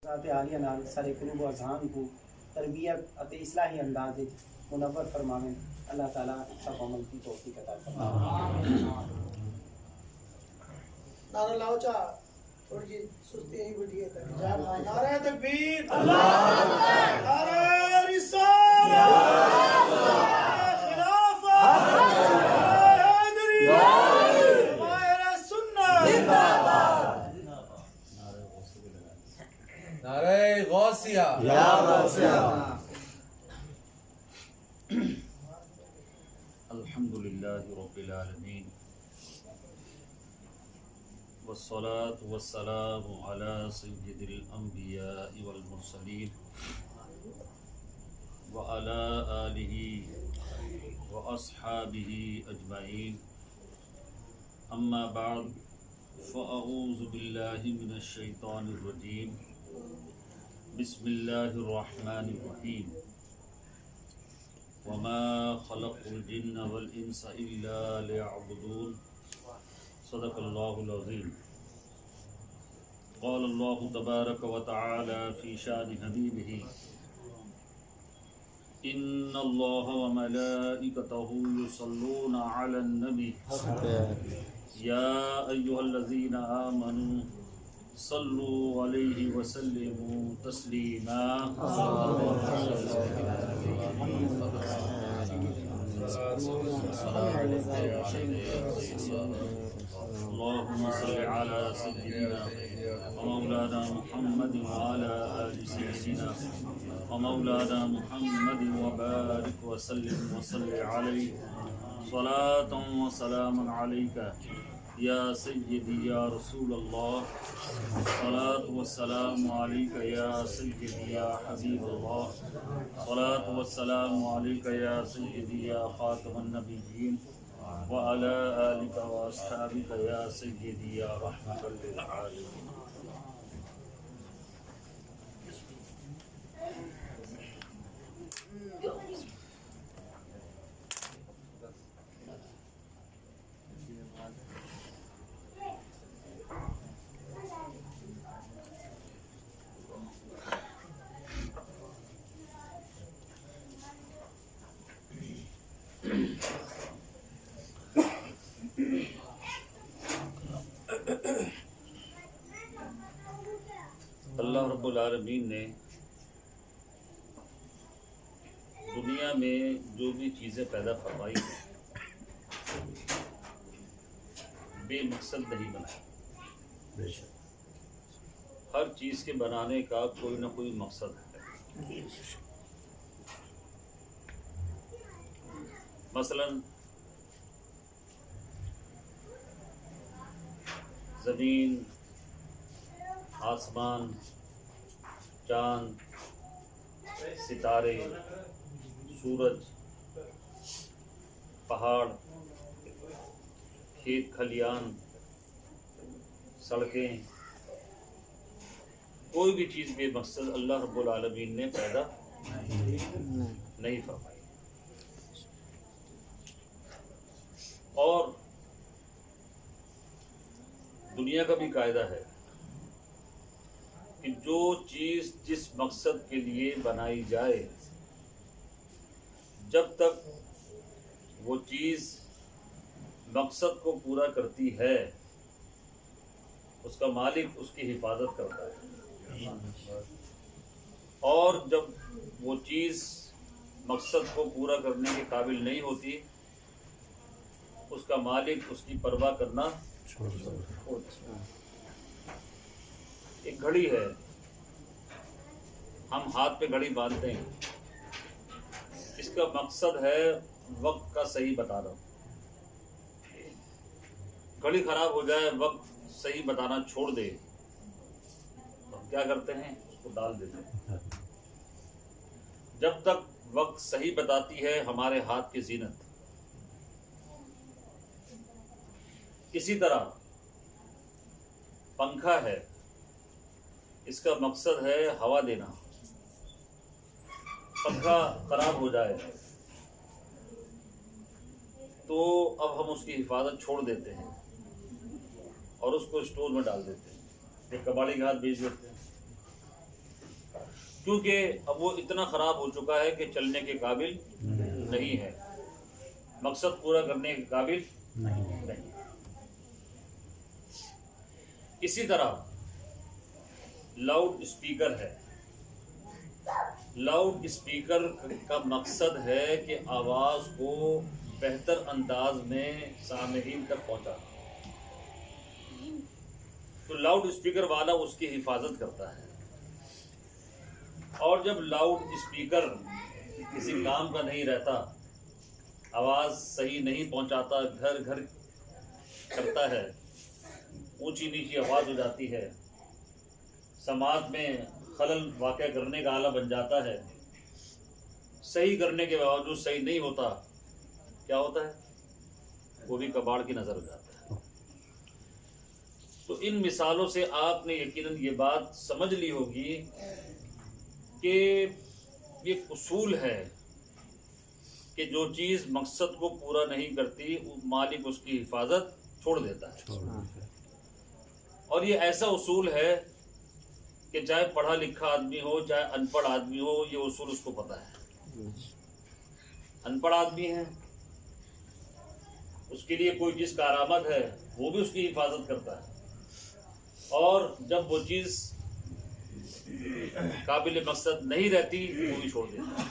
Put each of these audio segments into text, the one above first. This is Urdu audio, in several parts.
ذات عالیہ نال سارے قلوب و اذہان کو تربیت اتے اصلاحی انداز منور فرماویں. اللہ تعالیٰ سب عمل کی توفیق عطا فرمائے. نعرہ لاؤ چا تھوڑی جی سستی ہی بڑھی ہے. نعرہ تکبیر، اللہ اکبر، نعرہ رسالت، خلافت، حیدری، ماہر سنت، نعرہ غوثیہ، یا غوثیہ. الحمدللہ رب العالمین والصلاة والسلام علی سید الانبیاء والمرسلین وعلی آلہ واصحابہ اجمعین. اما بعد فاعوذ باللہ من الشیطان الرجیم. بسم اللہ الرحمن الرحیم. وما خلقت الجن والانس الا ليعبدون. صدق اللہ العظیم. قال اللہ تبارک وتعالی فی شان حبیبہ ان اللہ وملائکتہ یصلون علی النبی یا ایہا الذین آمنوا صلوا علیہ وسلموا تسلیما. اللهم صل على سيدنا ومولانا محمد وعلى آل سيدنا ومولانا محمد وبارك وسلم وصل عليه صلاة وسلام عليك یا سیدی یا رسول اللہ. صلاۃ والسلام علیک یا سیدی یا حبیب اللہ. صلاۃ والسلام علیک یا سیدی یا خاتم النبیین وعلی آلک واصحابک یا سیدی یا رحمۃ للعالمین. اللہ رب العالمین نے دنیا میں جو بھی چیزیں پیدا فرمائی ہیں بے مقصد نہیں بنائی. ہر چیز کے بنانے کا کوئی نہ کوئی مقصد ہے. مثلا زمین، آسمان، چاند، ستارے، سورج، پہاڑ، کھیت کھلیان، سڑکیں، کوئی بھی چیز بے مقصد اللہ رب العالمین نے پیدا نہیں فرمائی. اور دنیا کا بھی قاعدہ ہے کہ جو چیز جس مقصد کے لیے بنائی جائے جب تک وہ چیز مقصد کو پورا کرتی ہے اس کا مالک اس کی حفاظت کرتا ہے. اور جب وہ چیز مقصد کو پورا کرنے کے قابل نہیں ہوتی اس کا مالک اس کی پرواہ کرنا چھوڑتا. ایک گھڑی ہے، ہم ہاتھ پہ گھڑی باندھتے ہیں، اس کا مقصد ہے وقت کا صحیح بتانا. گھڑی خراب ہو جائے، وقت صحیح بتانا چھوڑ دے تو ہم کیا کرتے ہیں؟ اس کو ڈال دیتے ہیں. جب تک وقت صحیح بتاتی ہے ہمارے ہاتھ کی زینت. اسی طرح پنکھا ہے، اس کا مقصد ہے ہوا دینا. پنکھا خراب ہو جائے تو اب ہم اس کی حفاظت چھوڑ دیتے ہیں اور اس کو اسٹور میں ڈال دیتے ہیں. ایک کباڑی کے ہاتھ بیچ دیتے ہیں. کیونکہ اب وہ اتنا خراب ہو چکا ہے کہ چلنے کے قابل نہیں ہے، مقصد پورا کرنے کے قابل نہیں۔ اسی طرح لاؤڈ اسپیکر ہے، لاؤڈ اسپیکر کا مقصد ہے کہ آواز کو بہتر انداز میں سامعین تک پہنچانا، تو لاؤڈ اسپیکر والا اس کی حفاظت کرتا ہے، اور جب لاؤڈ اسپیکر کسی کام کا نہیں رہتا، آواز صحیح نہیں پہنچاتا، گھر گھر کرتا ہے، اونچی نیچی آواز ہو جاتی ہے، سماعت میں خلل واقع کرنے کا آلہ بن جاتا ہے، صحیح کرنے کے باوجود صحیح نہیں ہوتا، کیا ہوتا ہے؟ وہ بھی کباڑ کی نظر ہو جاتا ہے۔ تو ان مثالوں سے آپ نے یقیناً یہ بات سمجھ لی ہوگی کہ یہ اصول ہے کہ جو چیز مقصد کو پورا نہیں کرتی مالک اس کی حفاظت چھوڑ دیتا ہے، اور یہ ایسا اصول ہے کہ چاہے پڑھا لکھا آدمی ہو چاہے ان پڑھ آدمی ہو، یہ اصول اس کو پتہ ہے۔ ان پڑھ آدمی ہے، اس کے لیے کوئی چیز کارآمد ہے، وہ بھی اس کی حفاظت کرتا ہے، اور جب وہ چیز قابل مقصد نہیں رہتی وہ بھی چھوڑ دیتا ہے۔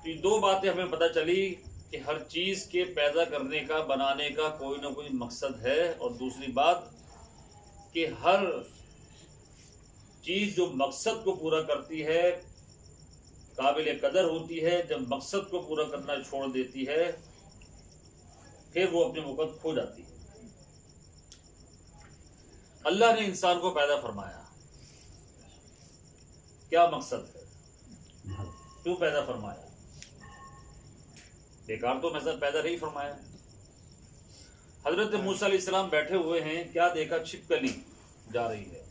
تو یہ دو باتیں ہمیں پتہ چلی کہ ہر چیز کے پیدا کرنے کا، بنانے کا کوئی نہ کوئی مقصد ہے، اور دوسری بات کہ ہر چیز جو مقصد کو پورا کرتی ہے قابل قدر ہوتی ہے، جب مقصد کو پورا کرنا چھوڑ دیتی ہے پھر وہ اپنے وقت کھو جاتی ہے۔ اللہ نے انسان کو پیدا فرمایا، کیا مقصد ہے؟ کیوں پیدا فرمایا؟ بیکار تو میں پیدا نہیں فرمایا۔ حضرت موسیٰ علیہ السلام بیٹھے ہوئے ہیں، کیا دیکھا؟ چھپکلی جا رہی ہے،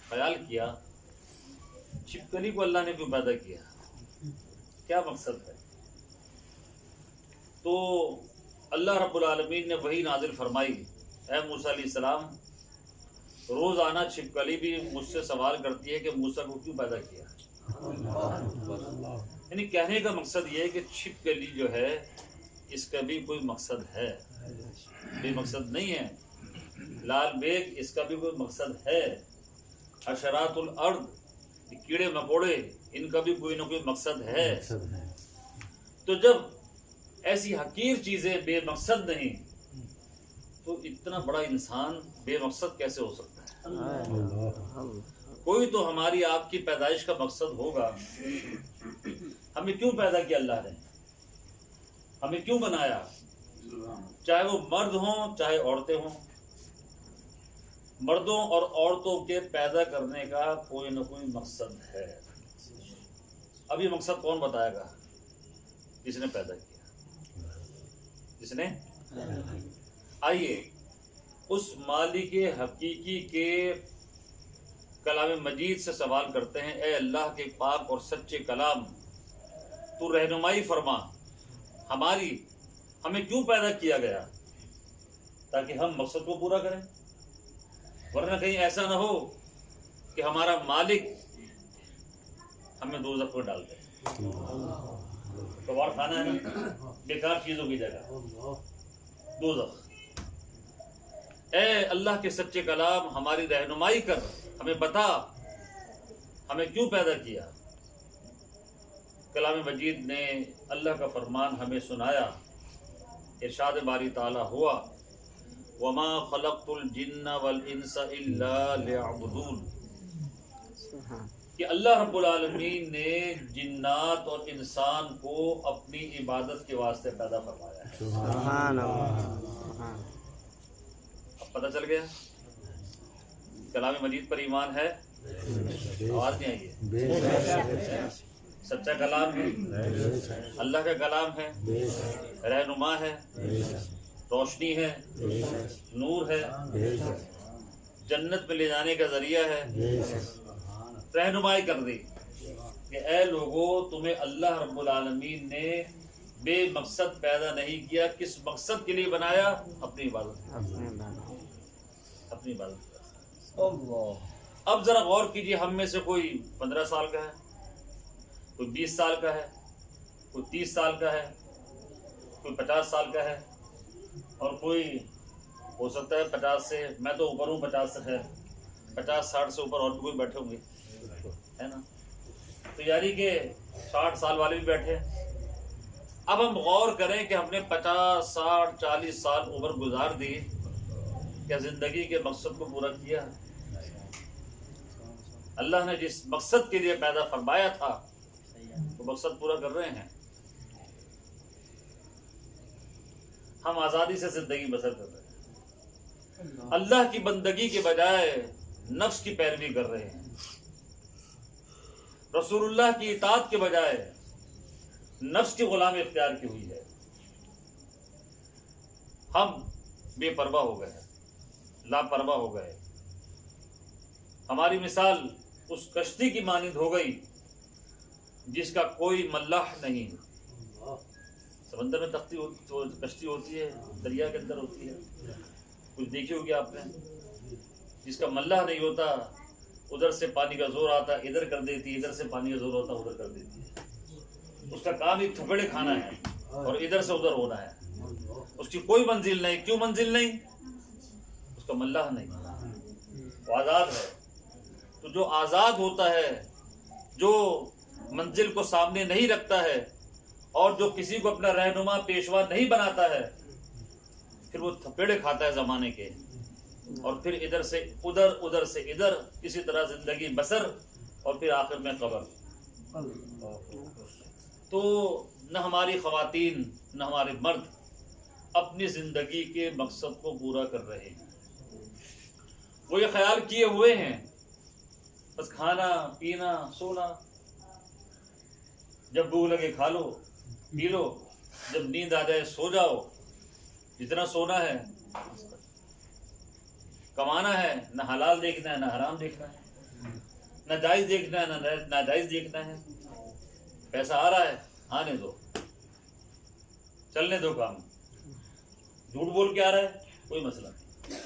خیال کیا چھپکلی کو اللہ نے کیوں پیدا کیا، کیا مقصد ہے؟ تو اللہ رب العالمین نے وحی نازل فرمائی، اے موسیٰ علیہ السلام روزانہ چھپکلی بھی مجھ سے سوال کرتی ہے کہ موسیٰ کو کیوں پیدا کیا۔ یعنی کہنے کا مقصد یہ ہے کہ چھپکلی جو ہے اس کا بھی کوئی مقصد ہے، بے مقصد نہیں ہے۔ لال بیگ اس کا بھی کوئی مقصد ہے۔ حشرات الارض کیڑے مکوڑے ان کا بھی کوئی نہ کوئی مقصد ہے۔ تو جب ایسی حقیر چیزیں بے مقصد نہیں تو اتنا بڑا انسان بے مقصد کیسے ہو سکتا ہے؟ کوئی تو ہماری آپ کی پیدائش کا مقصد ہوگا۔ ہمیں کیوں پیدا کیا اللہ نے؟ ہمیں کیوں بنایا؟ چاہے وہ مرد ہوں چاہے عورتیں ہوں، مردوں اور عورتوں کے پیدا کرنے کا کوئی نہ کوئی مقصد ہے۔ اب یہ مقصد کون بتائے گا؟ جس نے پیدا کیا، جس نے۔ آئیے اس مالک حقیقی کے کلام مجید سے سوال کرتے ہیں، اے اللہ کے پاک اور سچے کلام، تو رہنمائی فرما ہماری، ہمیں کیوں پیدا کیا گیا؟ تاکہ ہم مقصد کو پورا کریں، ورنہ کہیں ایسا نہ ہو کہ ہمارا مالک ہمیں دوزخ میں ڈال دے۔ کباڑ کھانا ہے نا، بیکار چیزوں کی جگہ دوزخ۔ اے اللہ کے سچے کلام ہماری رہنمائی کر، ہمیں بتا ہمیں کیوں پیدا کیا۔ کلام مجید نے اللہ کا فرمان ہمیں سنایا، ارشاد باری تعالیٰ ہوا وما خلقت الجن والانس الا ليعبدون، کہ اللہ رب العالمین نے جنات اور انسان کو اپنی عبادت کے واسطے پیدا فرمایا ہے۔ سبحان اللہ۔ اب پتہ چل گیا کلام مجید پر ایمان ہے؟ آواز نہیں آئی ہے؟ سچا کلام ہے، اللہ کا کلام ہے، رہنما ہے، روشنی ہے، نور ہے، جنت میں لے جانے کا ذریعہ ہے۔ رہنمائی کر دی کہ اے لوگو تمہیں اللہ رب العالمین نے بے مقصد پیدا نہیں کیا۔ کس مقصد کے لیے بنایا؟ اپنی عبادت، اپنی عبادت۔ اب ذرا غور کیجیے، ہم میں سے کوئی 15 سال کا ہے، کوئی 20 سال کا ہے، کوئی 30 سال کا ہے، کوئی 50 سال کا ہے، اور کوئی ہو سکتا ہے 50 سے، میں تو اوپر ہوں 50 سے، ہے 50-60 سے اوپر اور بھی کوئی بیٹھے ہوں گے، ہے نا؟ تو یعنی کہ 60 سال والے بھی بیٹھے ہیں۔ اب ہم غور کریں کہ ہم نے 50 60 40 سال عمر گزار دی، کیا زندگی کے مقصد کو پورا کیا؟ اللہ نے جس مقصد کے لیے پیدا فرمایا تھا وہ مقصد پورا کر رہے ہیں؟ ہم آزادی سے زندگی بسر کر رہے ہیں، اللہ کی بندگی کے بجائے نفس کی پیروی کر رہے ہیں، رسول اللہ کی اطاعت کے بجائے نفس کی غلامی اختیار کی ہوئی ہے۔ ہم بے پرواہ ہو گئے، لاپرواہ ہو گئے۔ ہماری مثال اس کشتی کی مانند ہو گئی جس کا کوئی ملاح نہیں۔ سمندر میں کشتی ہوتی ہے، دریا کے اندر ہوتی ہے، کچھ دیکھی ہوگی آپ نے، جس کا ملاح نہیں ہوتا، ادھر سے پانی کا زور آتا ادھر کر دیتی، ادھر سے پانی کا زور ہوتا ادھر کر دیتی ہے۔ اس کا کام ہی تھپڑے کھانا ہے اور ادھر سے ادھر ہونا ہے، اس کی کوئی منزل نہیں۔ کیوں منزل نہیں؟ اس کا ملاح نہیں، وہ آزاد ہے۔ تو جو آزاد ہوتا ہے، جو منزل کو سامنے نہیں رکھتا ہے اور جو کسی کو اپنا رہنما پیشوا نہیں بناتا ہے، پھر وہ تھپیڑے کھاتا ہے زمانے کے، اور پھر ادھر سے ادھر، ادھر سے ادھر، اسی طرح زندگی بسر، اور پھر آخر میں قبر۔ تو نہ ہماری خواتین نہ ہمارے مرد اپنی زندگی کے مقصد کو پورا کر رہے ہیں۔ وہ یہ خیال کیے ہوئے ہیں بس کھانا پینا سونا، جب بھوک لگے کھا لو پی لو، جب نیند آ جائے سو جاؤ، جتنا سونا ہے کمانا ہے، نہ حلال دیکھنا ہے نہ حرام دیکھنا ہے، نہ جائز دیکھنا ہے نہ ناجائز دیکھنا ہے۔ پیسہ آ رہا ہے آنے دو، چلنے دو کام۔ جھوٹ بول کے آ رہا ہے کوئی مسئلہ نہیں،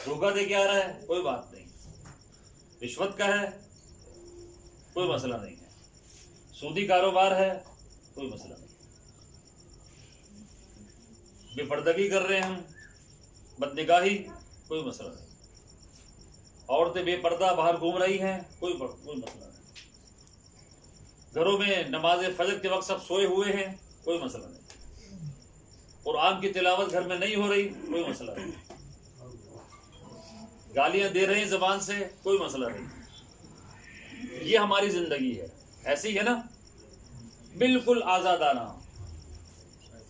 دھوکہ دے کے آ رہا ہے کوئی بات نہیں، رشوت کا ہے کوئی مسئلہ نہیں ہے، سودی کاروبار ہے کوئی مسئلہ نہیں، بے پردگی کر رہے ہیں ہم، بدنگاہی کوئی مسئلہ نہیں، عورتیں بے پردہ باہر گھوم رہی ہیں کوئی مسئلہ نہیں، گھروں میں نماز فجر کے وقت سب سوئے ہوئے ہیں کوئی مسئلہ نہیں، قرآن کی تلاوت گھر میں نہیں ہو رہی کوئی مسئلہ نہیں، گالیاں دے رہے ہیں زبان سے کوئی مسئلہ نہیں۔ یہ ہماری زندگی ہے، ایسی ہے نا، بالکل آزادانہ۔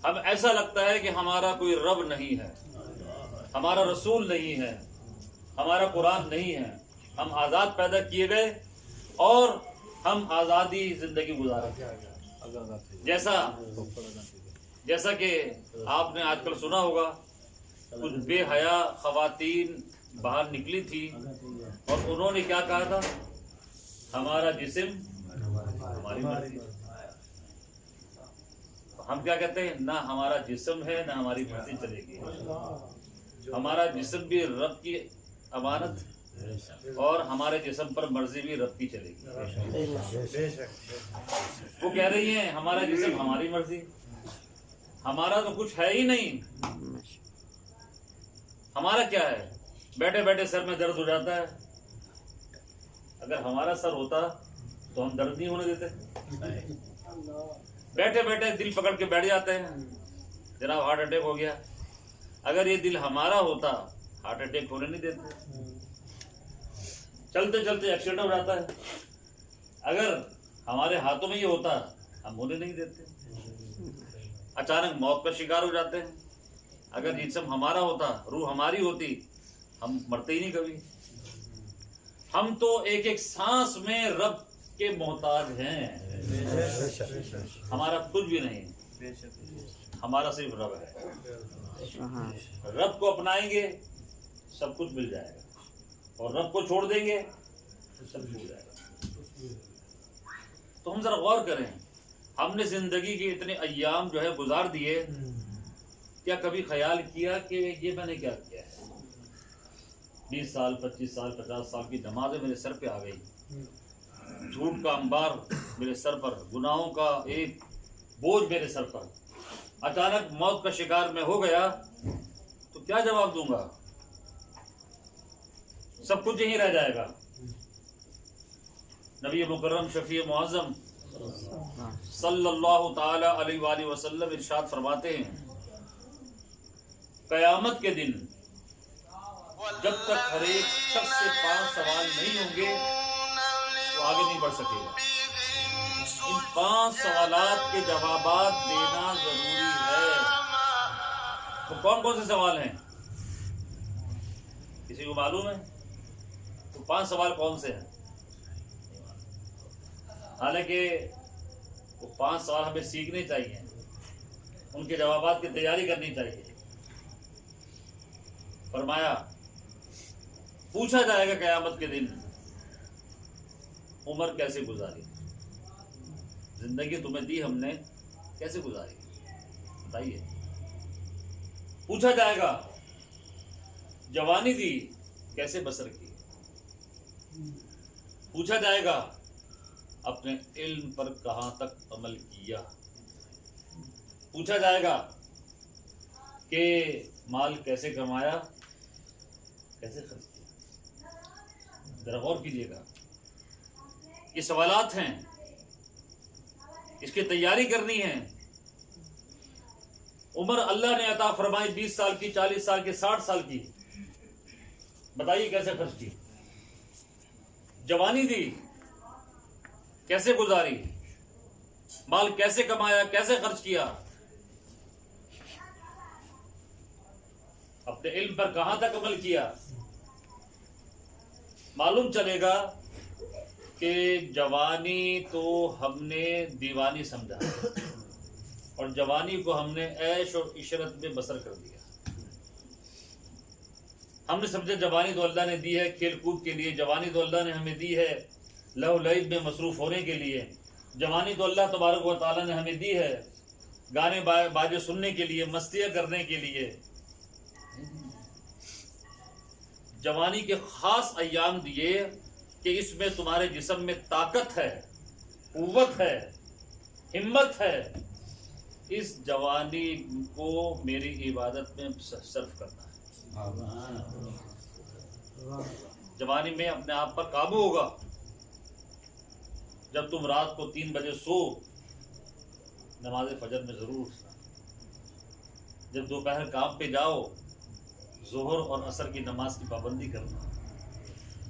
ہم ایسا لگتا ہے کہ ہمارا کوئی رب نہیں ہے، ہمارا رسول نہیں ہے، ہمارا قرآن نہیں ہے، ہم آزاد پیدا کیے گئے اور ہم آزادی زندگی گزارے۔ جیسا کہ آپ نے آج کل سنا ہوگا، کچھ بے حیا خواتین باہر نکلی تھی اور انہوں نے کیا کہا تھا؟ ہمارا جسم ہماری مرضی۔ ہم کیا کہتے ہیں؟ نہ ہمارا جسم ہے نہ ہماری مرضی چلے گی، ہمارا جسم بھی رب کی امانت اور ہمارے جسم پر مرضی بھی رب کی چلے گی۔ وہ کہہ رہی ہیں ہمارا جسم ہماری مرضی، ہمارا تو کچھ ہے ہی نہیں، ہمارا کیا ہے؟ بیٹھے بیٹھے سر میں درد ہو جاتا ہے، اگر ہمارا سر ہوتا تو ہم درد نہیں ہونے دیتے، بیٹھے بیٹھے دل پکڑ کے بیٹھ جاتے ہیں، جناب ہارٹ اٹیک ہو گیا، اگر یہ دل ہمارا ہوتا ہارٹ اٹیک ہونے نہیں دیتے، چلتے چلتے ایکسیڈنٹ ہو جاتا ہے، اگر ہمارے ہاتھوں میں یہ ہوتا ہم ہونے نہیں دیتے، اچانک موت کا شکار ہو جاتے ہیں، اگر جسم ہمارا ہوتا روح ہماری ہوتی ہم مرتے ہی نہیں کبھی۔ ہم تو ایک ایک سانس میں رب کے محتاج ہیں، ہمارا کچھ بھی نہیں، ہمارا صرف رب ہے۔ رب کو اپنائیں گے سب کچھ مل جائے گا، اور رب کو چھوڑ دیں گے تو سب چھوڑ جائے گا۔ تو ہم ذرا غور کریں، ہم نے زندگی کے اتنے ایام جو ہے گزار دیے، کیا کبھی خیال کیا کہ یہ میں نے کیا کیا ہے؟ 20 سال 25 سال 50 سال کی نمازیں میرے سر پہ آ گئی، جھوٹ کا انبار میرے سر پر، گناہوں کا ایک بوجھ میرے سر پر، اچانک موت کا شکار میں ہو گیا تو کیا جواب دوں گا؟ سب کچھ یہیں رہ جائے گا۔ نبی مکرم شفیع معظم صلی اللہ تعالی علیہ وآلہ وسلم ارشاد فرماتے ہیں قیامت کے دن جب تک ہر ایک شخص سے 5 سوال نہیں ہوں گے تو آگے نہیں بڑھ سکے گا۔ ان 5 سوالات کے جوابات دینا ضروری ہے۔ تو کون کون سے سوال ہیں؟ کسی کو معلوم ہے؟ تو 5 سوال کون سے ہیں؟ حالانکہ وہ 5 سوال ہمیں سیکھنے چاہیے، ان کے جوابات کی تیاری کرنی چاہیے۔ فرمایا پوچھا جائے گا قیامت کے دن عمر کیسے گزاری، زندگی تمہیں دی ہم نے کیسے گزاری بتائیے۔ پوچھا جائے گا جوانی دی کیسے بسر کی، پوچھا جائے گا اپنے علم پر کہاں تک عمل کیا، پوچھا جائے گا کہ مال کیسے کمایا کیسے خرچ کیا۔ ذرا غور کیجیے گا، یہ سوالات ہیں، اس کی تیاری کرنی ہے۔ عمر اللہ نے عطا فرمائی 20 سال کی، 40 سال کی، 60 سال کی، بتائیے کیسے خرچ کی۔ جوانی دی کیسے گزاری، مال کیسے کمایا کیسے خرچ کیا، اپنے علم پر کہاں تک عمل کیا۔ معلوم چلے گا کہ جوانی تو ہم نے دیوانی سمجھا اور جوانی کو ہم نے عیش اور عشرت میں بسر کر دیا۔ ہم نے سمجھا جوانی تو اللہ نے دی ہے کھیل کود کے لیے، جوانی تو اللہ نے ہمیں دی ہے لہو لعب میں مصروف ہونے کے لیے، جوانی تو اللہ تبارک و تعالیٰ نے ہمیں دی ہے گانے باجے سننے کے لیے، مستیاں کرنے کے لیے۔ جوانی کے خاص ایام دیے کہ اس میں تمہارے جسم میں طاقت ہے، قوت ہے، ہمت ہے، اس جوانی کو میری عبادت میں صرف کرنا ہے۔ جوانی میں اپنے آپ پر قابو ہوگا۔ جب تم رات کو 3 بجے سو، نماز فجر میں ضرور اٹھنا۔ جب دوپہر کام پہ جاؤ، ظہر اور عصر کی نماز کی پابندی کرنا۔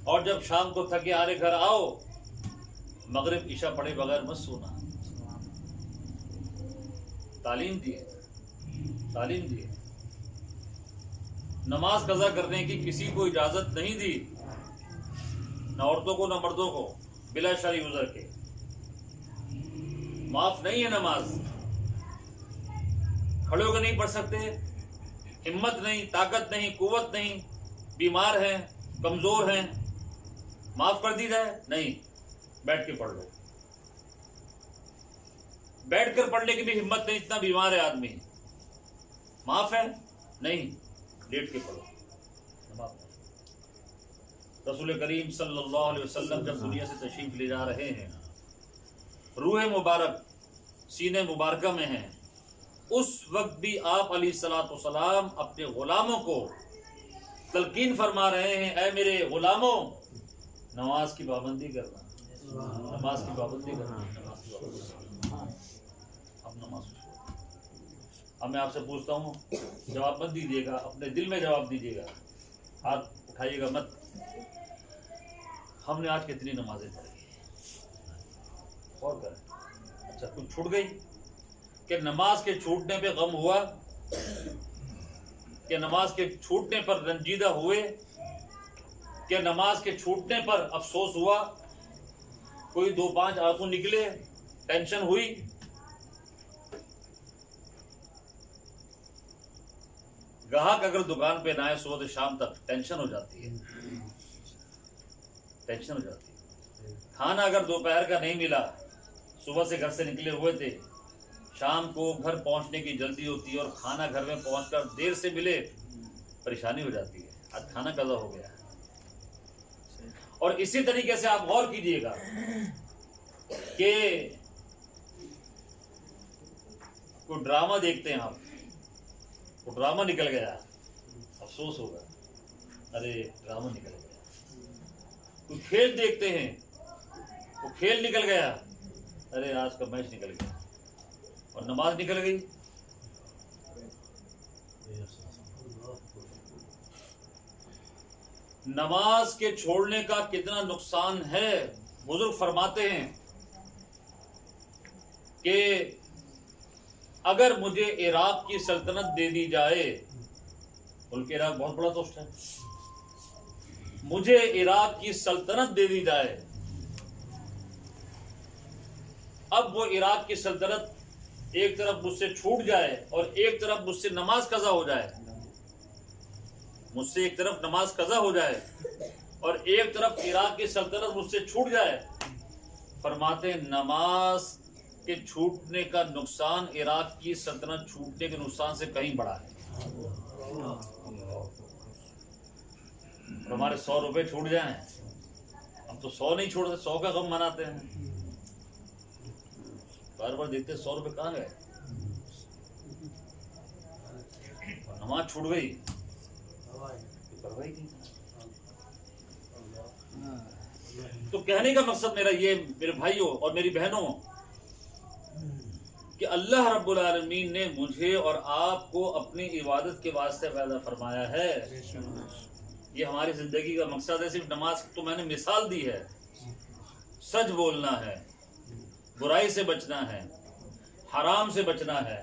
اور جب شام کو تھکے ہارے گھر آؤ، مغرب عشاء پڑھے بغیر مت سونا۔ تعلیم دی۔ نماز قضا کرنے کی کسی کو اجازت نہیں دی، نہ عورتوں کو نہ مردوں کو، بلا شرعی عذر کے۔ معاف نہیں ہے نماز۔ کھڑے ہو کے نہیں پڑھ سکتے، ہمت نہیں، طاقت نہیں، قوت نہیں، بیمار ہیں، کمزور ہیں، معاف کر دی جائے؟ نہیں، بیٹھ کے پڑھ لو۔ بیٹھ کر پڑھنے کی بھی ہمت نہیں، اتنا بیمار ہے آدمی، معاف ہے؟ نہیں، لیٹ کے پڑھو۔ رسول کریم صلی اللہ علیہ وسلم جب دنیا سے تشریف لے جا رہے ہیں، روح مبارک سینے مبارکہ میں ہیں، اس وقت بھی آپ علیہ الصلوۃ والسلام اپنے غلاموں کو تلقین فرما رہے ہیں، اے میرے غلاموں، نماز کی پابندی کرنا، نماز کی پابندی کرنا، نماز کی پابندی کرنا۔ اب نماز اب میں آپ سے پوچھتا ہوں، جواب مت دیجیے گا، اپنے دل میں جواب دیجیے گا، ہاتھ اٹھائیے گا مت۔ ہم نے آج کتنی نمازیں پڑھی؟ اور کریں، اچھا کچھ چھوٹ گئی کہ نماز کے چھوٹنے پہ غم ہوا، کہ نماز کے چھوٹنے پر رنجیدہ ہوئے، کہ نماز کے چھوٹنے پر افسوس ہوا، کوئی 2-5 آنسو نکلے، ٹینشن ہوئی؟ گاہک اگر دکان پہ نہ آئے صبح سے شام تک ٹینشن ہو جاتی ہے، ٹینشن ہو جاتی ہے۔ کھانا اگر دوپہر کا نہیں ملا، صبح سے گھر سے نکلے ہوئے تھے، شام کو گھر پہنچنے کی جلدی ہوتی ہے اور کھانا گھر میں پہنچ کر دیر سے ملے، پریشانی ہو جاتی ہے، آج کھانا قضا ہو گیا۔ اور اسی طریقے سے آپ غور کیجئے گا کہ کوئی ڈرامہ دیکھتے ہیں آپ، وہ ڈرامہ نکل گیا، افسوس ہوگا، ارے ڈرامہ نکل گیا۔ کوئی کھیل دیکھتے ہیں، وہ کھیل نکل گیا، ارے آج کا میچ نکل گیا، اور نماز نکل گئی۔ نماز کے چھوڑنے کا کتنا نقصان ہے۔ بزرگ فرماتے ہیں کہ اگر مجھے عراق کی سلطنت دے دی جائے، ملک عراق بہت بڑا دوست ہے، مجھے عراق کی سلطنت دے دی جائے، اب وہ عراق کی سلطنت ایک طرف مجھ سے چھوٹ جائے اور ایک طرف مجھ سے نماز قضا ہو جائے، مجھ سے ایک طرف نماز قضا ہو جائے اور ایک طرف عراق کی سلطنت مجھ سے چھوٹ جائے، فرماتے ہیں نماز کے چھوٹنے کا نقصان عراق کی سلطنت چھوٹنے کے نقصان سے کہیں بڑا ہے۔ اور ہمارے 100 روپے چھوٹ جائیں، ہم تو 100 نہیں چھوڑتے، 100 کا غم مناتے ہیں، بار بار دیکھتے ہیں 100 روپے کہاں گئے، اور نماز چھوٹ گئی، تو کہنے کا مقصد میرا یہ میرے بھائیوں اور میری بہنوں کہ اللہ رب العالمین نے مجھے اور آپ کو اپنی عبادت کے واسطے پیدا فرمایا ہے۔ یہ ہماری زندگی کا مقصد ہے۔ صرف نماز تو میں نے مثال دی ہے، سچ بولنا ہے، برائی سے بچنا ہے، حرام سے بچنا ہے،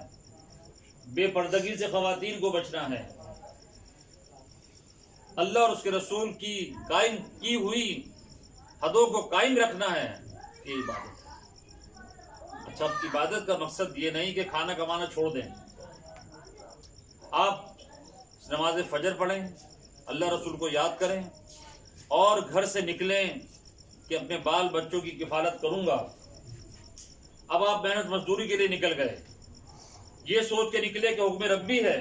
بے پردگی سے خواتین کو بچنا ہے، اللہ اور اس کے رسول کی قائم کی ہوئی حدوں کو قائم رکھنا ہے، یہ عبادت ہے۔ اچھا، عبادت کا مقصد یہ نہیں کہ کھانا کمانا چھوڑ دیں، آپ نماز فجر پڑھیں، اللہ رسول کو یاد کریں اور گھر سے نکلیں کہ اپنے بال بچوں کی کفالت کروں گا۔ اب آپ محنت مزدوری کے لیے نکل گئے، یہ سوچ کے نکلے کہ حکم ربی ہے،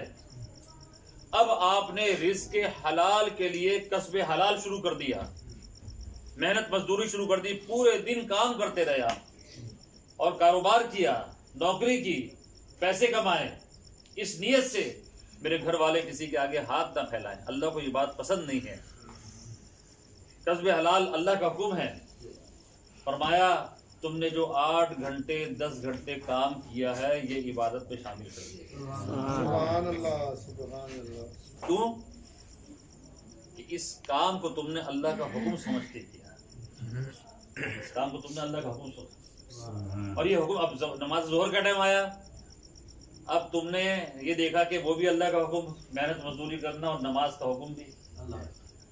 اب آپ نے رزق حلال کے لیے کسب حلال شروع کر دیا، محنت مزدوری شروع کر دی، پورے دن کام کرتے رہے آپ اور کاروبار کیا، نوکری کی، پیسے کمائے، اس نیت سے میرے گھر والے کسی کے آگے ہاتھ نہ پھیلائیں، اللہ کو یہ بات پسند نہیں ہے۔ کسب حلال اللہ کا حکم ہے، فرمایا تم نے جو 8 گھنٹے 10 گھنٹے کام کیا ہے یہ عبادت میں شامل کر دیا۔ سبحان اللہ، سبحان اللہ۔ کیوں؟ کہ اس کام کو تم نے اللہ کا حکم سمجھ کے کیا، اس کام کو تم نے اللہ کا حکم سمجھ، اور یہ حکم اب نماز ظہر کا ٹائم آیا، اب تم نے یہ دیکھا کہ وہ بھی اللہ کا حکم محنت مزدوری کرنا اور نماز کا حکم بھی،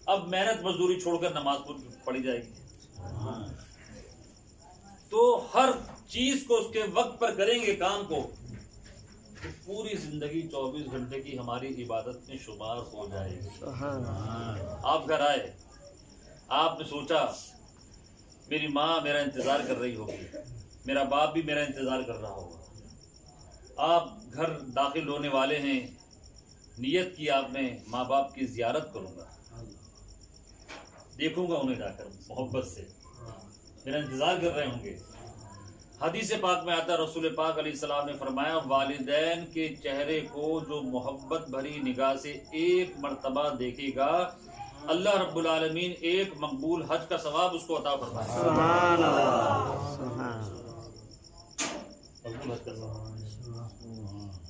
اب محنت مزدوری چھوڑ کر نماز پڑھی جائے گی۔ تو ہر چیز کو اس کے وقت پر کریں گے کام کو، تو پوری زندگی 24 گھنٹے کی ہماری عبادت میں شمار ہو جائے گی۔ آپ گھر آئے، آپ نے سوچا میری ماں میرا انتظار کر رہی ہوگی، میرا باپ بھی میرا انتظار کر رہا ہوگا، آپ گھر داخل ہونے والے ہیں، نیت کی آپ نے ماں باپ کی زیارت کروں گا، دیکھوں گا انہیں جا کر محبت سے، میرا انتظار کر رہے ہوں گے۔ حدیث پاک میں آتا رسول پاک علیہ السلام نے فرمایا والدین کے چہرے کو جو محبت بھری نگاہ سے ایک مرتبہ دیکھے گا اللہ رب العالمین ایک مقبول حج کا ثواب اس کو عطا فرمائے۔ سبحان اللہ، سبحان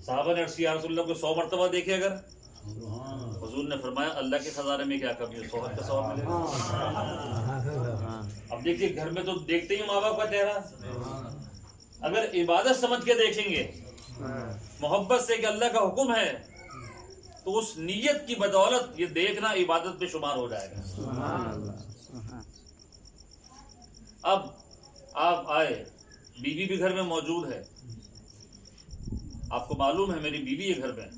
صحابہ نے عرض یا رسول اللہ کو 100 مرتبہ دیکھے اگر؟ حضور نے فرمایا اللہ کے خزانے میں کیا کمی ہے، 100 حج کا ثواب ملے گا۔ اب دیکھیے گھر میں تو دیکھتے ہی ماں باپ کا چہرہ، اگر عبادت سمجھ کے دیکھیں گے محبت سے کہ اللہ کا حکم ہے تو اس نیت کی بدولت یہ دیکھنا عبادت میں شمار ہو جائے گا۔ اب آپ آئے، بیوی بھی گھر میں موجود ہے، آپ کو معلوم ہے میری بیوی ہے گھر میں،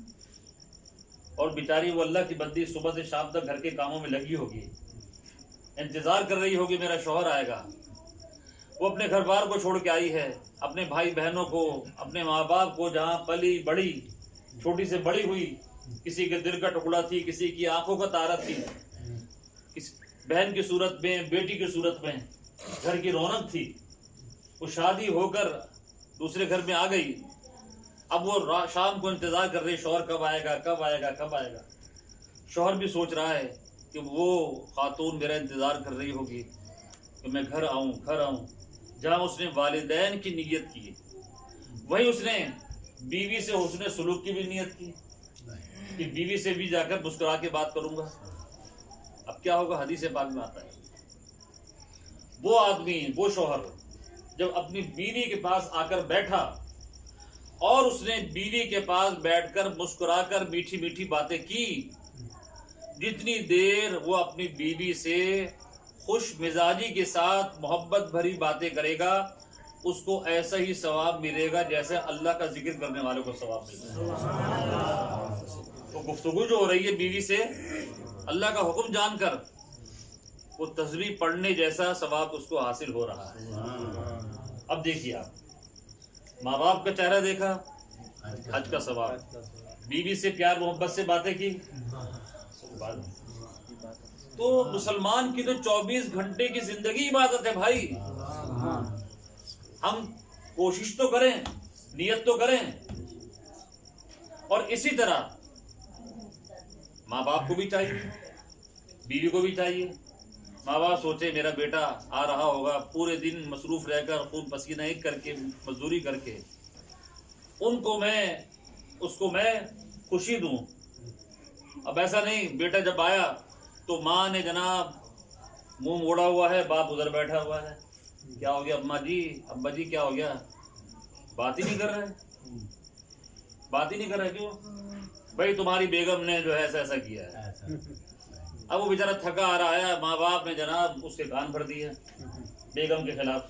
اور بیچاری وہ اللہ کی بندی صبح سے شام تک گھر کے کاموں میں لگی ہوگی، انتظار کر رہی ہوگی میرا شوہر آئے گا۔ وہ اپنے گھر بار کو چھوڑ کے آئی ہے، اپنے بھائی بہنوں کو، اپنے ماں باپ کو، جہاں پلی بڑی، چھوٹی سے بڑی ہوئی، کسی کے دل کا ٹکڑا تھی، کسی کی آنکھوں کا تارا تھی، بہن کی صورت میں، بیٹی کی صورت میں گھر کی رونق تھی، وہ شادی ہو کر دوسرے گھر میں آ گئی. اب وہ شام کو انتظار کر رہی شوہر کب آئے گا کب آئے گا کب آئے گا. شوہر بھی سوچ رہا ہے کہ وہ خاتون میرا انتظار کر رہی ہوگی کہ میں گھر آؤں گھر آؤں. جہاں اس نے والدین کی نیت کی وہیں اس نے بیوی سے حسن سلوک کی بھی نیت کی کہ بیوی سے بھی جا کر مسکرا کے بات کروں گا. اب کیا ہوگا؟ حدیث پاک میں آتا ہے وہ آدمی، وہ شوہر جب اپنی بیوی کے پاس آ کر بیٹھا اور اس نے بیوی کے پاس بیٹھ کر مسکرا کر میٹھی میٹھی باتیں کی، جتنی دیر وہ اپنی بیوی سے خوش مزاجی کے ساتھ محبت بھری باتیں کرے گا اس کو ایسا ہی ثواب ملے گا جیسے اللہ کا ذکر کرنے والوں کو ثواب ملتا ہے. تو گفتگو جو ہو رہی ہے بیوی سے اللہ کا حکم جان کر، وہ تسبیح پڑھنے جیسا ثواب اس کو حاصل ہو رہا ہے. اب دیکھیے آپ ماں باپ کا چہرہ دیکھا، حج کا ثواب، بیوی سے پیار محبت سے باتیں کی. تو مسلمان کی تو 24 گھنٹے کی زندگی عبادت ہے بھائی. ہم کوشش تو کریں، نیت تو کریں. اور اسی طرح ماں باپ کو بھی چاہیے، بیوی کو بھی چاہیے. ماں باپ سوچے میرا بیٹا آ رہا ہوگا پورے دن مصروف رہ کر خون پسینہ ایک کر کے مزدوری کر کے، اس کو میں خوشی دوں. اب ایسا نہیں بیٹا جب آیا تو ماں نے جناب منہ موڑا ہوا ہے، باپ ادھر بیٹھا ہوا ہے. کیا ہو گیا اماں جی، ابا جی کیا ہو گیا؟ بات ہی نہیں کر رہے، بات ہی نہیں کر رہے. کیوں بھائی؟ تمہاری بیگم نے جو ہے ایسا ایسا کیا ہے. اب وہ بیچارہ تھکا آ رہا ہے، ماں باپ نے جناب اس کے کان بھر دیے بیگم کے خلاف،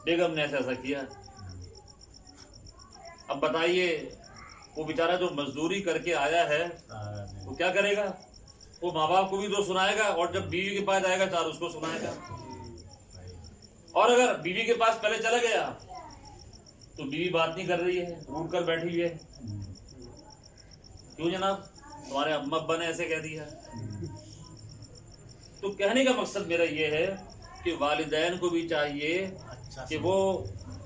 بیگم نے ایسا ایسا کیا. اب بتائیے وہ بیچارہ جو مزدوری کر کے آیا ہے وہ کیا کرے گا؟ وہ ماں باپ کو بھی دو سنائے گا اور جب بیوی کے پاس آئے گا چار اس کو سنائے گا. اور اگر بیوی کے پاس پہلے چلا گیا تو بیوی بات نہیں کر رہی ہے، روٹ کر بیٹھی ہوئی ہے. کیوں جناب؟ تمہارے اما ابا نے ایسے کہہ دیا. تو کہنے کا مقصد میرا یہ ہے کہ والدین کو بھی چاہیے کہ وہ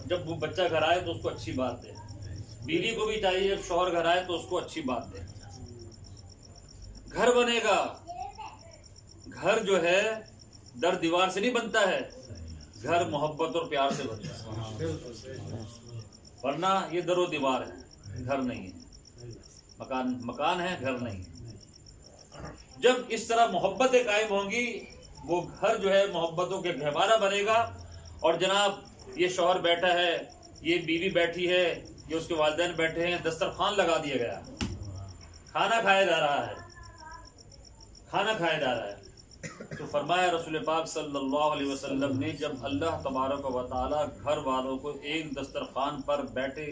جب وہ بچہ گھر آئے تو اس کو اچھی بات دے، بیوی کو بھی چاہیے جب شوہر گھر آئے تو اس کو اچھی بات دے. گھر بنے گا، گھر جو ہے در دیوار سے نہیں بنتا ہے، گھر محبت اور پیار سے بنتا ہے. ورنہ یہ در و دیوار ہے، گھر نہیں ہے. مکان ہے، گھر نہیں ہے. جب اس طرح محبتیں قائم ہوں گی وہ گھر جو ہے محبتوں کے گہوارہ بنے گا. اور جناب یہ شوہر بیٹھا ہے، یہ بیوی بیٹھی ہے، یہ اس کے والدین بیٹھے ہیں، دسترخوان لگا دیا گیا، کھانا کھایا جا رہا ہے، کھانا کھایا جا رہا ہے. تو فرمایا رسول پاک صلی اللہ علیہ وسلم نے جب اللہ تبارک و تعالی گھر والوں کو ایک دسترخوان پر بیٹھے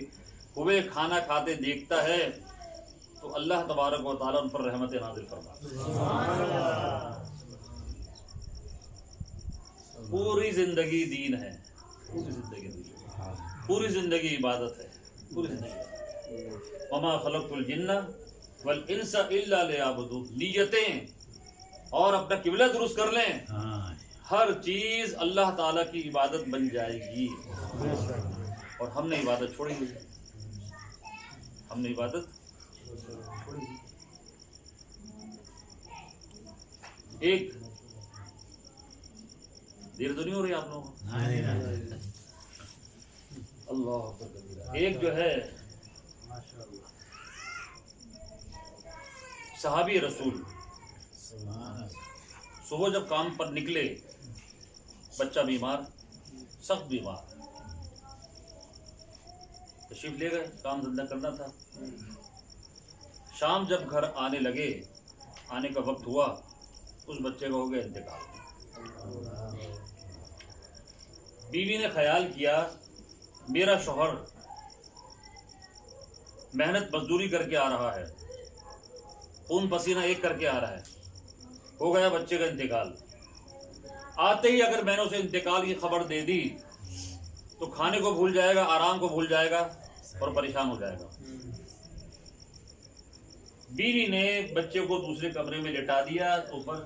ہوئے کھانا کھاتے دیکھتا ہے تو اللہ تبارک و تعالی ان پر رحمت نازل فرماتا ہے. پوری زندگی دین ہے، پوری زندگی دین، پوری زندگی عبادت ہے، پوری زندگی. وما خلقت الجن والانس الا لیعبدون. نیتیں اور اپنا قبلہ درست کر لیں، ہر چیز اللہ تعالیٰ کی عبادت بن جائے گی. اور ہم نے عبادت چھوڑی ہوئی، ہم نے عبادت چھوڑی ہوئی. ایک دیر تو نہیں ہو رہی آپ لوگوں کو؟ اللہ اکبر. ایک جو ہے صحابی رسول صبح جب کام پر نکلے، بچہ بیمار، سخت بیمار، تشریف لے گئے، کام دھندا کرنا تھا. شام جب گھر آنے لگے، آنے کا وقت ہوا، اس بچے کا ہو گیا انتقال. بیوی نے خیال کیا میرا شوہر محنت مزدوری کر کے آ رہا ہے، خون پسینہ ایک کر کے آ رہا ہے، ہو گیا بچے کا انتقال. آتے ہی اگر میں نے اسے انتقال کی خبر دے دی تو کھانے کو بھول جائے گا، آرام کو بھول جائے گا اور پریشان ہو جائے گا. بیوی نے بچے کو دوسرے کمرے میں لٹا دیا، اوپر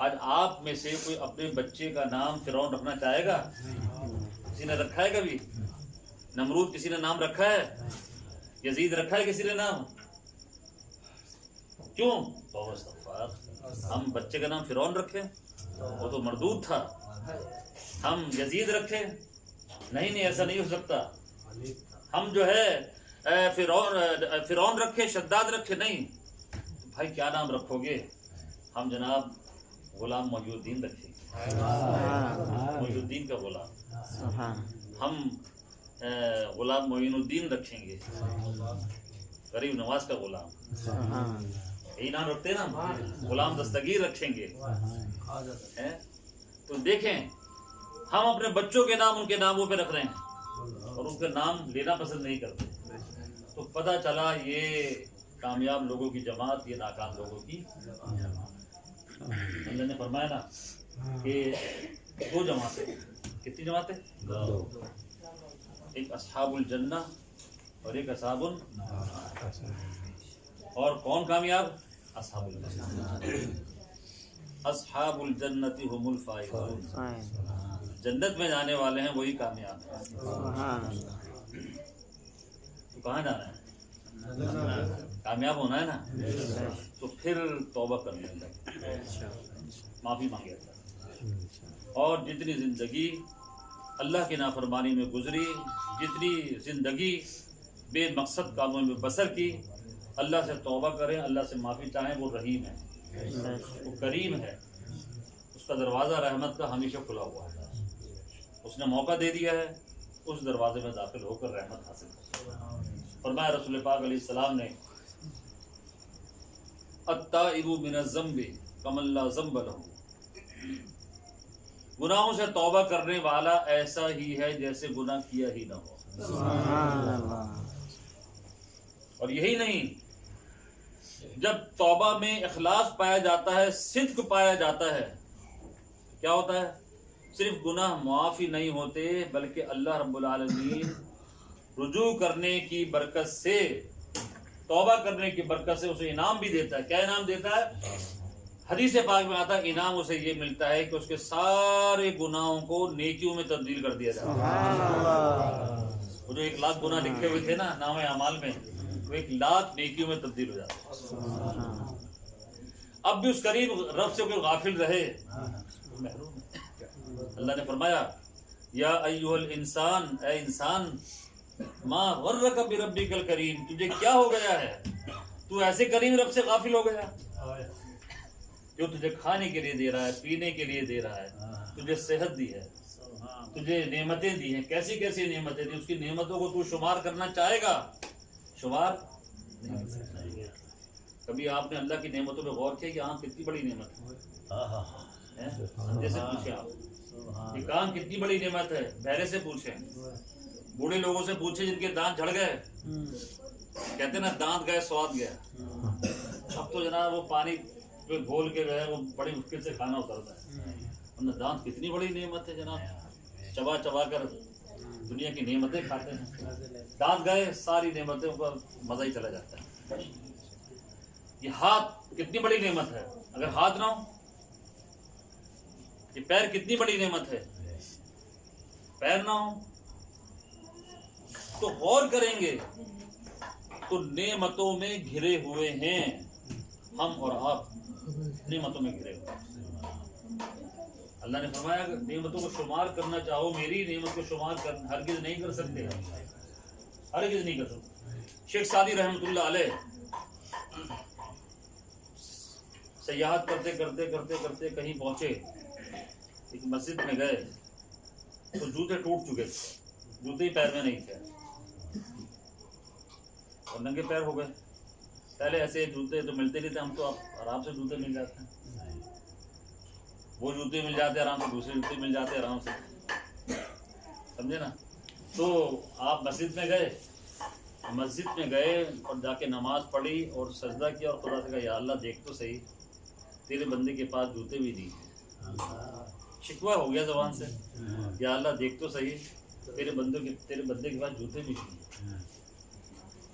آج آپ میں سے کوئی اپنے بچے کا نام فرعون رکھنا چاہے گا؟ کسی نے رکھا ہے کبھی؟ نمرود کسی نے نام رکھا ہے؟ یزید رکھا ہے کسی نے نام؟ کیوں؟ توبہ استغفار. ہم بچے کا نام فرعون رکھیں؟ وہ تو مردود تھا. ہم یزید رکھیں؟ نہیں ایسا نہیں ہو سکتا. ہم جو ہے فرعون رکھے، شداد رکھے؟ نہیں. بھائی کیا نام رکھو گے؟ ہم جناب غلام محی الدین رکھیں گے. محی الدین کا غلام. ہم غلام معین الدین رکھیں گے، غریب نواز کا غلام. یہی نام رکھتے ہیں نا. غلام دستگیر رکھیں گے. تو دیکھیں ہم اپنے بچوں کے نام ان کے ناموں پہ رکھ رہے ہیں اور ان کا نام لینا پسند نہیں کرتے. تو پتہ چلا یہ کامیاب لوگوں کی جماعت، یہ ناکام لوگوں کی. اللہ نے فرمایا نا کہ دو جماعتیں. کتنی جماعتیں؟ دو. ایک اصحاب الجنہ اور ایک اصحاب اور کون کامیاب؟ اصحاب الجنہ. اصحاب الجنت هم الفائزون. جنت میں جانے والے ہیں وہی کامیاب ہیں. تو کہاں جانا ہے؟ کامیاب ہونا ہے نا. تو پھر توبہ کرنے لگے، معافی مانگے اللہ. اور جتنی زندگی اللہ کی نافرمانی میں گزری، جتنی زندگی بے مقصد کاموں میں بسر کی، اللہ سے توبہ کریں، اللہ سے معافی چاہیں. وہ رحیم ہے، وہ کریم ہے. اس کا دروازہ رحمت کا ہمیشہ کھلا ہوا ہے. اس نے موقع دے دیا ہے، اس دروازے میں داخل ہو کر رحمت حاصل کریں. فرمایا رسول پاک علیہ السلام نے، التائب من الذنب کمن لا ذنب لہ. گناہوں سے توبہ کرنے والا ایسا ہی ہے جیسے گناہ کیا ہی نہ ہو. اور یہی نہیں، جب توبہ میں اخلاص پایا جاتا ہے، صدق پایا جاتا ہے، کیا ہوتا ہے؟ صرف گناہ معافی نہیں ہوتے بلکہ اللہ رب العالمین رجوع کرنے کی برکت سے، توبہ کرنے کی برکت سے اسے انعام بھی دیتا ہے. کیا انعام دیتا ہے؟ حدیث پاک میں آتا ہے انعام اسے یہ ملتا ہے کہ اس کے سارے گناہوں کو نیکیوں میں تبدیل کر دیا جاتا ہے. وہ جو 1,00,000 گناہ لکھے ہوئے تھے نا نام اعمال میں، وہ 1,00,000 نیکیوں میں تبدیل ہو جاتا ہے. اب بھی اس قریب رب سے کوئی غافل رہے محروم ہے. اللہ نے فرمایا یا ایھا الانسان، اے انسان، ما غرک بربک الکریم، تجھے کیا ہو گیا ہے؟ تو ایسے کریم رب سے غافل ہو گیا جو تجھے کھانے کے لیے دے رہا ہے، پینے کے لیے دے رہا ہے، تجھے صحت دی ہے، تجھے نعمتیں دی ہیں. کیسی کیسی نعمتیں دی؟ اس کی نعمتوں کو تو شمار کرنا چاہے گا؟ شمار نہیں. کبھی آپ نے اللہ کی نعمتوں پہ غور کیا کہ آنکھ کتنی بڑی نعمت ہے؟ جیسے پوچھیں آپ یہ کان کتنی بڑی نعمت ہے، بہرے سے پوچھیں، بوڑھے لوگوں سے پوچھیں جن کے دانت جھڑ گئے، کہتے ہیں نا دانت گئے سواد گیا. اب تو جناب وہ پانی پہ گھول کے جو ہے وہ بڑی مشکل سے کھانا اترتا ہے. ورنہ دانت کتنی بڑی نعمت ہے جناب، چبا چبا کر دنیا کی نعمتیں کھاتے ہیں. دانت گئے ساری نعمتوں کا مزہ ہی چلا جاتا ہے. یہ ہاتھ کتنی بڑی نعمت ہے، اگر ہاتھ نہ ہو. یہ پیر کتنی بڑی نعمت ہے، پیر نہ ہو. تو غور کریں گے تو نعمتوں میں گھرے ہوئے ہیں ہم اور آپ، نعمتوں میں گھرے ہوئے. اللہ نے فرمایا کہ نعمتوں کو شمار کرنا چاہو، میری نعمت کو شمار ہرگز نہیں کر سکتے، ہرگز نہیں کر سکتے. شیخ سعدی رحمۃ اللہ علیہ سیاحت کرتے کرتے کرتے کرتے کہیں پہنچے، ایک مسجد میں گئے تو جوتے ٹوٹ چکے تھے، جوتے ہی پیر میں نہیں تھے اور ننگے پیر ہو گئے. پہلے ایسے جوتے تو ملتے نہیں تھے، ہم تو آرام سے جوتے مل جاتے ہیں، وہ جوتے مل جاتے آرام سے، دوسرے جوتے مل جاتے آرام سے، سمجھے نا. تو آپ مسجد میں گئے اور جا کے نماز پڑھی اور سجدہ کیا اور خدا سے کہا یا اللہ دیکھ تو صحیح، تیرے بندے کے پاس جوتے بھی نہیں. شکوہ ہو گیا زبان سے، یا اللہ دیکھ تو صحیح، تیرے بندے کے پاس جوتے بھی نہیں.